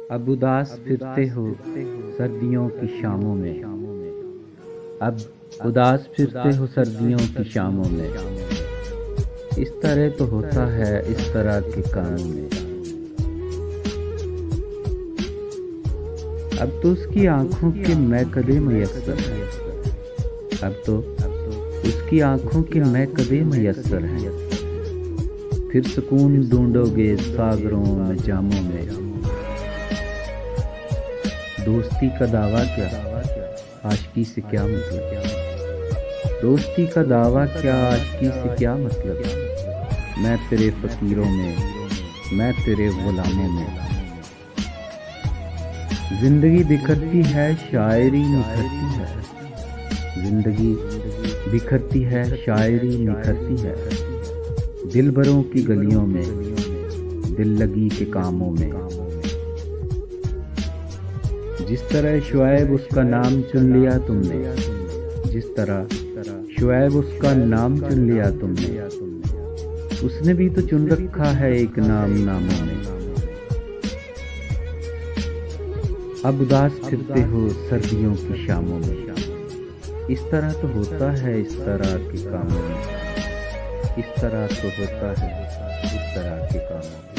اب اداس پھرتے ہو سردیوں کی شاموں میں، اب اداس پھرتے ہو سردیوں کی شاموں میں، اس طرح تو ہوتا ہے اس طرح کے کاموں میں۔ اب تو اس کی آنکھوں کے میں کدے میسر ہیں، اب تو اس کی آنکھوں کے میں کدے میسر ہیں، پھر سکون ڈھونڈو گے ساغروں میں جاموں میں۔ دوستی کا دعویٰ کیا عاشقی سے کیا مطلب، دوستی کا دعویٰ کیا عاشقی سے کیا مطلب، میں تیرے فقیروں میں میں تیرے غلاموں میں۔ زندگی بکھرتی ہے شاعری نکھرتی ہے، زندگی بکھرتی ہے شاعری نکھرتی ہے، دل بروں کی گلیوں میں دل لگی کے کاموں میں۔ جس طرح شعیب اس کا نام چن لیا تم نے، جس طرح شعیب اس کا نام چن لیا تم نے، اس نے بھی تو چن رکھا ہے ایک نام ناموں میں۔ اب اداس پھرتے ہو سردیوں کی شاموں میں، اس طرح تو ہوتا ہے اس طرح کے کاموں میں، اس طرح تو ہوتا ہے اس طرح کے کاموں میں۔